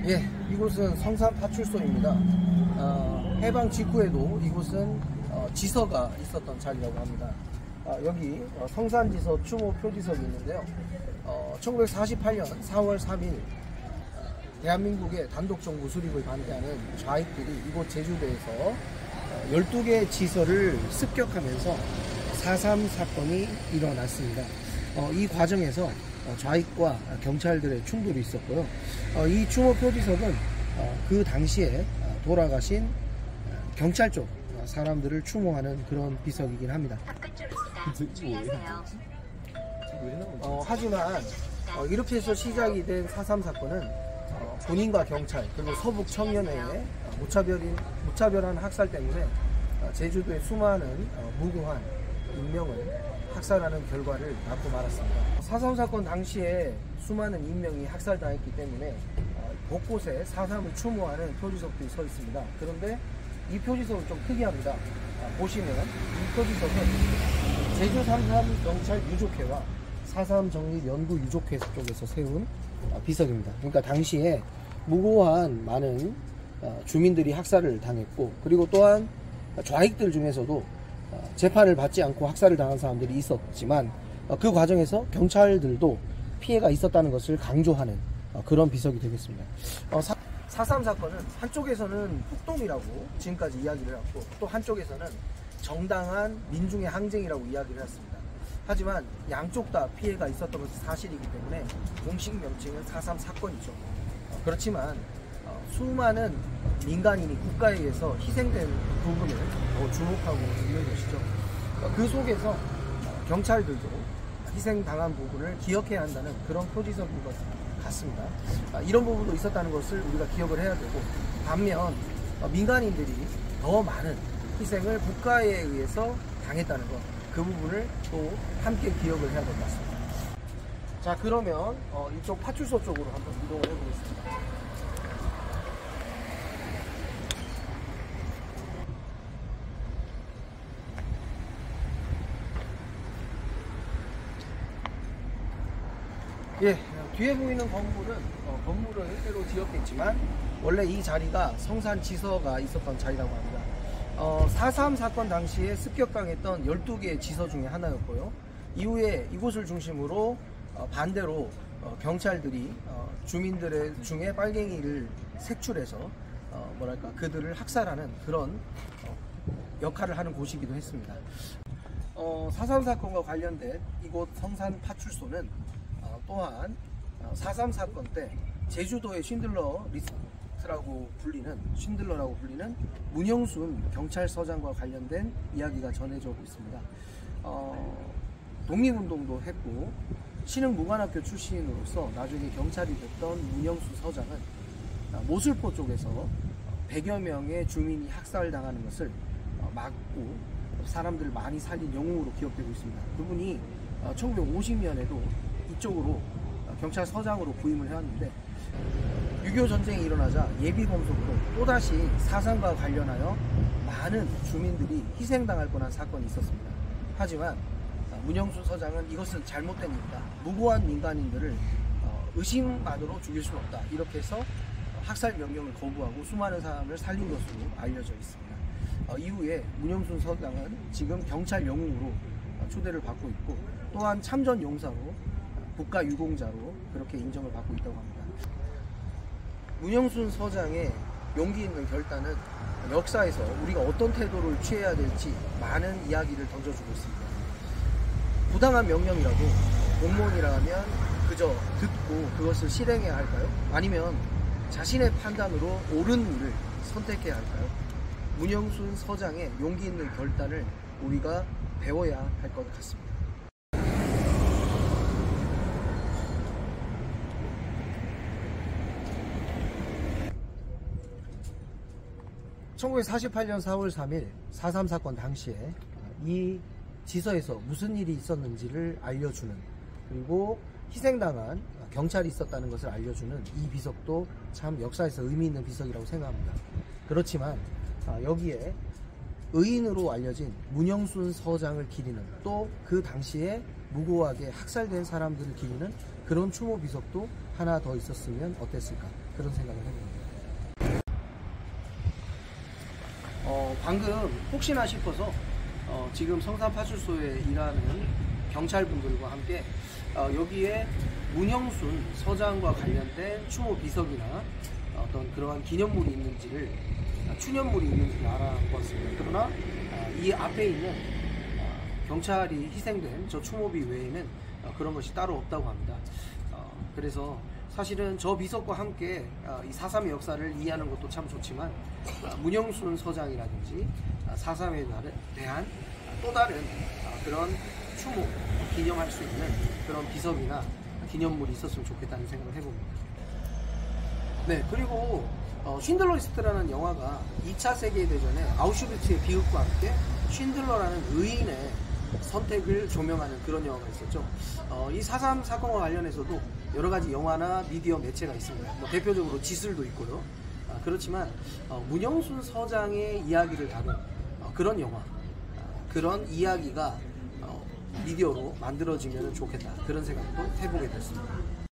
예, 이곳은 성산 파출소입니다. 해방 직후에도 이곳은 지서가 있었던 자리라고 합니다. 여기 성산지서 추모 표지석이 있는데요. 1948년 4월 3일 대한민국의 단독정부 수립을 반대하는 좌익들이 이곳 제주도에서 12개의 지서를 습격하면서 4.3 사건이 일어났습니다. 이 과정에서 좌익과 경찰들의 충돌이 있었고요. 이 추모 표지석은 그 당시에 돌아가신 경찰 쪽 사람들을 추모하는 그런 비석이긴 합니다. 하지만 이렇게 해서 시작이 된 4.3 사건은 군인과 경찰 그리고 서북 청년회의 무차별한 학살 때문에 제주도의 수많은 무고한 인명을 학살하는 결과를 낳고 말았습니다. 4.3 사건 당시에 수많은 인명이 학살당했기 때문에 곳곳에 4.3을 추모하는 표지석들이 서 있습니다. 그런데 이 표지석은 좀 특이합니다. 보시면 이 표지석은 제주 3.3 경찰 유족회와 4.3 정립연구유족회 쪽에서 세운 비석입니다. 그러니까 당시에 무고한 많은 주민들이 학살을 당했고, 그리고 또한 좌익들 중에서도 재판을 받지 않고 학살을 당한 사람들이 있었지만 그 과정에서 경찰들도 피해가 있었다는 것을 강조하는 그런 비석이 되겠습니다. 4.3 사건은 한쪽에서는 폭동이라고 지금까지 이야기를 했고, 또 한쪽에서는 정당한 민중의 항쟁이라고 이야기를 했습니다. 하지만 양쪽 다 피해가 있었던 것이 사실이기 때문에 공식 명칭은 4.3 사건이죠. 그렇지만 수많은 민간인이 국가에 의해서 희생된 부분을 더 주목하고 있는 것이죠. 그 속에서 경찰들도 희생당한 부분을 기억해야 한다는 그런 표지석인 것 같습니다. 이런 부분도 있었다는 것을 우리가 기억을 해야 되고, 반면 민간인들이 더 많은 희생을 국가에 의해서 당했다는 것, 그 부분을 또 함께 기억을 해야 될 것 같습니다. 자, 그러면 이쪽 파출소 쪽으로 한번 이동을 해보겠습니다. 예, 뒤에 보이는 건물은 건물을 새로 지었겠지만 원래 이 자리가 성산지서가 있었던 자리라고 합니다. 4.3 사건 당시에 습격당했던 12개의 지서 중에 하나였고요. 이후에 이곳을 중심으로 반대로 경찰들이 주민들의 중에 빨갱이를 색출해서 그들을 학살하는 그런 역할을 하는 곳이기도 했습니다. 4.3 사건과 관련된 이곳 성산 파출소는 또한 4.3 사건 때 제주도의 쉰들러라고 불리는 문영순 경찰서장과 관련된 이야기가 전해져 오고 있습니다. 독립운동도 했고 신흥무관학교 출신으로서 나중에 경찰이 됐던 문영순 서장은 모슬포 쪽에서 100여 명의 주민이 학살당하는 것을 막고 사람들을 많이 살린 영웅으로 기억되고 있습니다. 그분이 1950년에도 이쪽으로 경찰서장으로 부임을 해왔는데 6.25 전쟁이 일어나자 예비검속으로 또다시 4.3과 관련하여 많은 주민들이 희생당할 뻔한 사건이 있었습니다. 하지만 문영순 서장은 이것은 잘못된 일이다, 무고한 민간인들을 의심만으로 죽일 수는 없다, 이렇게 해서 학살 명령을 거부하고 수많은 사람을 살린 것으로 알려져 있습니다. 이후에 문영순 서장은 지금 경찰 영웅으로 초대를 받고 있고, 또한 참전 용사로 국가유공자로 그렇게 인정을 받고 있다고 합니다. 문영순 서장의 용기 있는 결단은 역사에서 우리가 어떤 태도를 취해야 될지 많은 이야기를 던져주고 있습니다. 부당한 명령이라도 공무원이라면 그저 듣고 그것을 실행해야 할까요? 아니면 자신의 판단으로 옳은 일을 선택해야 할까요? 문영순 서장의 용기 있는 결단을 우리가 배워야 할 것 같습니다. 1948년 4월 3일 4.3 사건 당시에 이 지서에서 무슨 일이 있었는지를 알려주는, 그리고 희생당한 경찰이 있었다는 것을 알려주는 이 비석도 참 역사에서 의미 있는 비석이라고 생각합니다. 그렇지만 여기에 의인으로 알려진 문영순 서장을 기리는, 또 그 당시에 무고하게 학살된 사람들을 기리는 그런 추모 비석도 하나 더 있었으면 어땠을까 그런 생각을 해봅니다. 방금 혹시나 싶어서 지금 성산파출소에 일하는 경찰분들과 함께 여기에 문형순 서장과 관련된 추모 비석이나 어떤 그러한 기념물이 있는지를 추념물이 있는지를 알아보았습니다. 그러나 이 앞에 있는 경찰이 희생된 저 추모비 외에는 그런 것이 따로 없다고 합니다. 그래서 사실은 저 비석과 함께 이 4.3의 역사를 이해하는 것도 참 좋지만 문형순 서장이라든지 4.3에 대한 또 다른 그런 추모, 기념할 수 있는 그런 비석이나 기념물이 있었으면 좋겠다는 생각을 해봅니다. 네, 그리고 쉰들러 리스트라는 영화가 2차 세계대전에 아우슈비츠의 비극과 함께 쉰들러라는 의인의 선택을 조명하는 그런 영화가 있었죠. 이 4.3 사건과 관련해서도 여러 가지 영화나 미디어 매체가 있습니다. 뭐 대표적으로 지술도 있고요. 그렇지만 문형순 서장의 이야기를 다룬 그런 영화, 그런 이야기가 미디어로 만들어지면 좋겠다 그런 생각도 해보게 됐습니다.